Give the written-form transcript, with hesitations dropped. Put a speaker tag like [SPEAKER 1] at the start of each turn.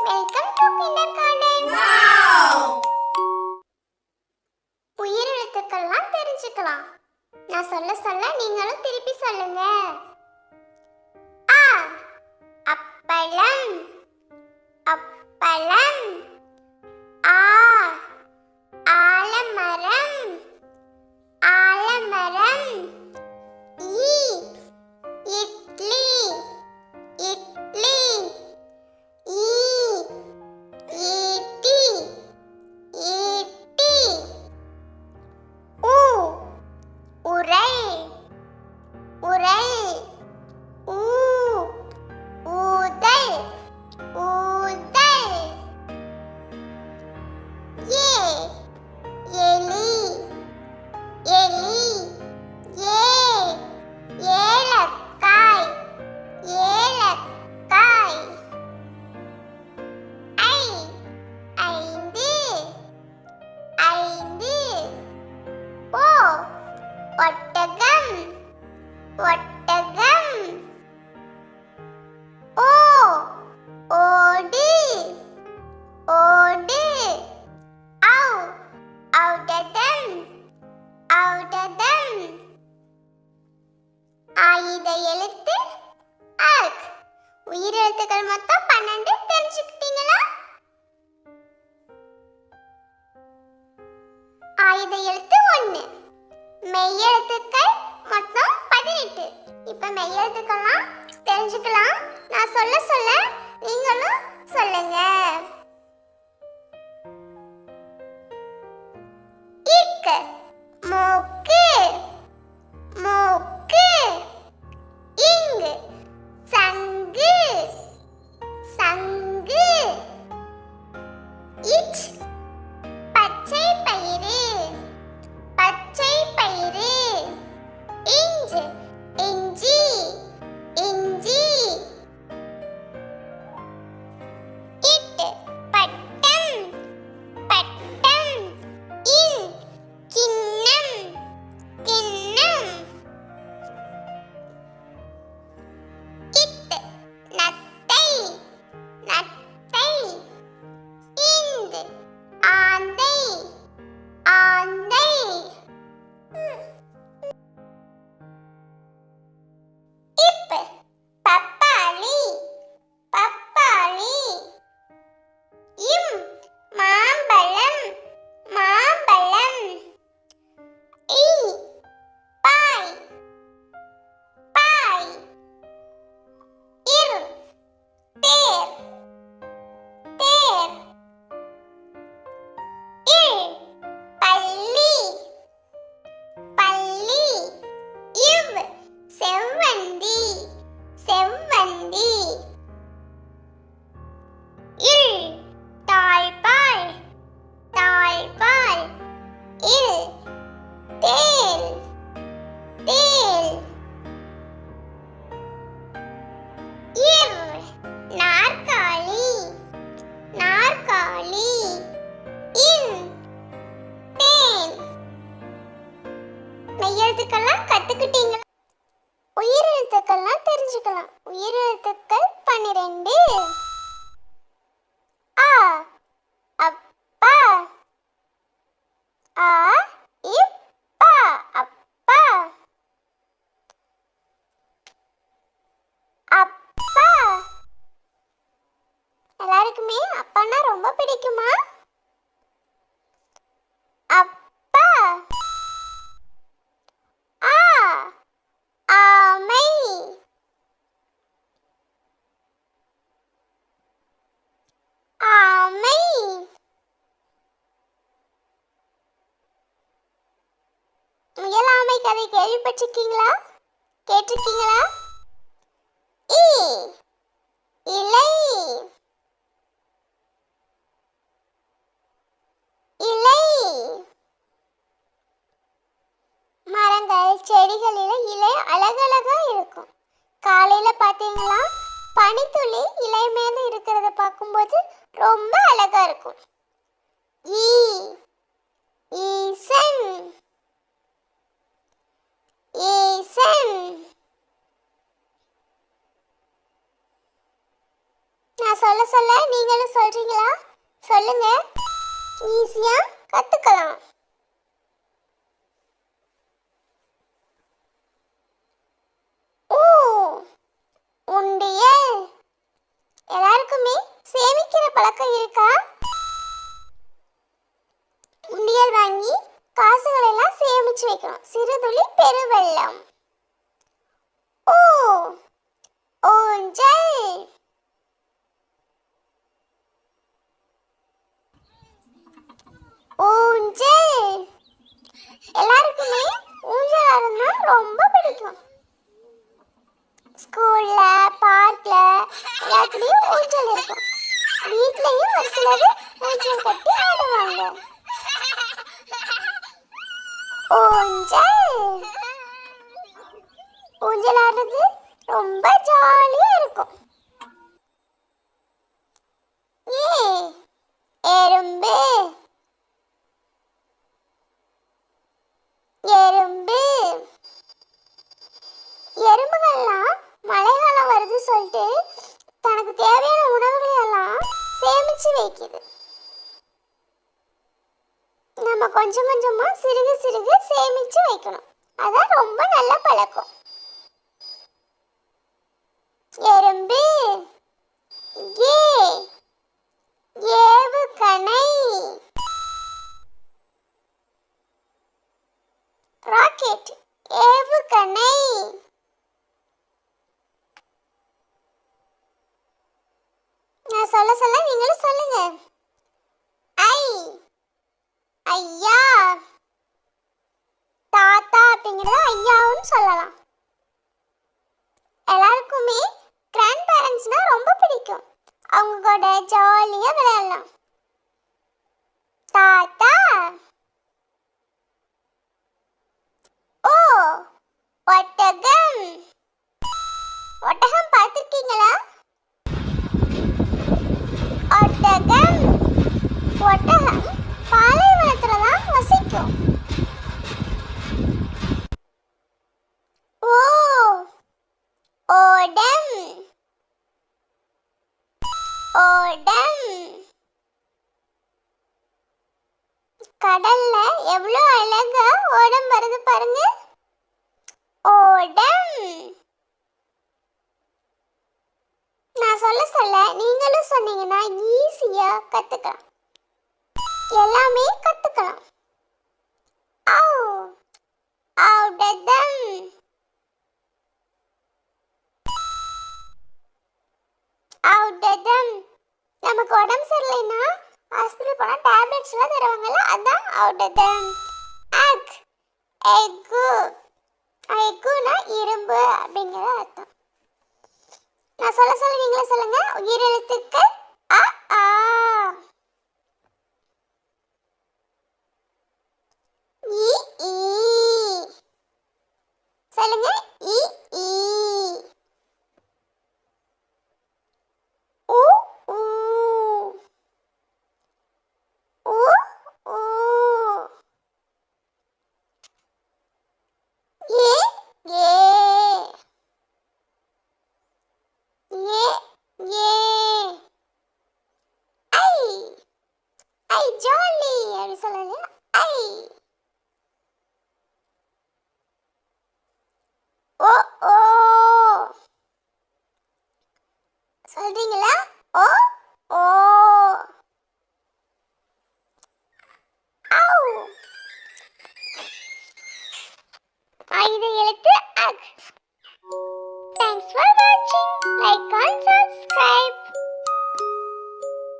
[SPEAKER 1] Welcome to kindergarten. Wow! உயிரெழுத்துக்கள்லாம் தெரிஞ்சுக்கலாம். நான் சொல்ல சொல்ல நீங்களும் திருப்பி சொல்லுங்க. ஆ அப்பளம், அப்பளம். ஆ ஆலமரம், ஆலமரம். ஈ இட்லி, இட்லி. ஈ ஈட்டி, ஈட்டி. உ உரல், உரல். ஊ ஊதல், ஊதல். ஏ எலி, எலி. ஏ ஏலக்காய், ஏலக்காய். ஐ ஐந்து, ஐந்து. ஓ ஒட்டகம், ஒட்டகம். ஓ ஓடு, ஓடு. ஔ ஔடதம், ஔடதம். ஆயுத எழுத்து அக். உயிரெழுத்துக்கள் மொத்தம் 12 தெரிஞ்சுக்கிட்டீங்களா? ஆயுத எழுத்து 1. மெய்யெழுத்துக்கள் மொத்தம் 18. இப்ப மெய்யெழுத்துக்கள்லாம் தெரிஞ்சுக்கலாம். நான் சொல்ல சொல்ல நீங்களும் சொல்லுங்க. இக் மூக்கு, மூக்கு. இங் சங்கு, சங்கு. இச் பச்சை பயிறு, பச்சை பயிறு. இஞ்ச் இஞ்சி, இஞ்சி. இட் பட்டம், பட்டம். இன் கிண்ணம், கிண்ணம். இத் நத்தை, நத்தை. இந்த் ஆந்தை, ஆந்தை. இப் பப்பாளி, பப்பாளி. இம் மாம்பழம், மாம்பழம். ஈ பாய், பாய். இர் தேர், தேர். இல் பள்ளி, பள்ளி. இவ் செவ்வந்தி, செவ்வந்தி. இல் தாழ்பால், தாழ்பால். இல் தேல், தேல். இர் நாற்காலி, நாற்காலி. இன் தேன். மெய்யெழுத்துக்கள்லாம் கத்துக்கிட்டீங்களா? உயிரெழுத்துக்கள்லாம் தெரிஞ்சுக்கலாம். உயிரெழுத்துக்கள் 12. ஆ அப்பா, ஆ இப்பா, அப்பா. அப்பா. எல்லாருக்குமே அப்பான்னா ரொம்ப பிடிக்குமா? அப்பா. ஆ ஆமை, ஆமை. முயலாமை கதை கேள்விப்பட்டிருக்கீங்களா? கேட்டிருக்கீங்களா? ஈ இலை, இலை. மரங்கள் செடிகளில இலை அழகழகா இருக்கும். காலையில பாத்தீங்களா, பனித்துளி இலை மேல இருக்கிறத பார்க்கும்போது ரொம்ப அழகா இருக்கும். ஈ ஈசன், ஈசன். நான் சொல்ல சொல்ல நீங்களும் சொல்றீங்களா? சொல்லுங்க. ஈஸியா கத்துக்கலாம். ஊ உண்டியல். எல்லாருக்குமே சேமிக்கிற பழக்கம் இருக்கா? உண்டியல் வாங்கி காசுகளை எல்லாம் சேமிச்சு வைக்கணும். சிறுதுளி பெருவெள்ளம். ஊ ஊஞ்சல். ஊஞ்சல். எல்லாருக்குமே ஊஞ்சல் ஆடுனா ரொம்ப பிடிக்கும். ஸ்கூல்ல, பார்க்ல எல்லாத்துலயும் ஊஞ்சல் இருக்கும். வீட்லயும் ஒரு சிலர் ஊஞ்சல் கட்டி ஆடுவாங்க. ஊஞ்சல். ஊஞ்சல் ஆடுறது ரொம்ப ஜாலியா இருக்கும். எறும்பு. எறும்பு. எறும்புகள்லாம் மழைக்காலம் வருது சொல்லிட்டு தனக்கு தேவையான உணவுகளை எல்லாம் சேமிச்சு வைக்குது. நம்ம கொஞ்சம் கொஞ்சமா சிறுக சிறுக சேமிச்சு வைக்கணும். அதான் ரொம்ப நல்ல பழக்கம். எறும்பு. ஏவுகணை. ராக்கெட். ஏவுகணை. நான் சொல்ல சொல்ல நீங்களும் சொல்லுங்க. ஐயா. தாத்தா அப்படிங்கறத ஐயாவும் சொல்லலாம். எல்லாருக்குமே கிராண்ட் பேரண்ட்ஸ்னா ரொம்ப பிடிக்கும். அவங்க கூட ஜாலியா விளையாடலாம். தாத்தா. ஓ ஒட்டகம். ஒட்டகம் பார்த்திருக்கீங்களா? ஒட்டகம். ஒட்டகம் பாலைவனத்துல தான் வசிக்கும். ஓ ஓடம். ஓடம். கடல்ல எவ்வளவு அழகா ஓடம் வருது பாருங்க. ஓடம். நான் சொல்ல சொல்ல நீங்களும் சொன்னீங்கன்னா ஈஸியா கத்துக்கலாம். எல்லாமே கத்துக்கலாம். ஔடதம். ஔடதம். நமக்கு உடம்பு சரியில்லைன்னா ஹாஸ்பிட்டல் போனா டேப்லெட்ஸ் எல்லாம் தருவாங்கல்ல, அதான் ஔடதம். எக். எக்கு. எக்குனா இரும்பு அப்படிங்கிற அர்த்தம். நான் சொல்ல சொல்ல நீங்களே சொல்லுங்க. உயிரெழுத்துக்கள் அ ஆ. இ ஈ. சொல்லுங்க. இ ஈ. உ ஊ. உ ஊ. ஏ ஏ. ஏ ஏ. ஐ. ஐ ஜாலி அப்படி சொல்லுங்க. ஐ. ஓ ஓ. சொல்றீங்களா? ஓ ஓ. ஔ. ஐந்து எழுத்து அக். Thanks for watching. Like and subscribe.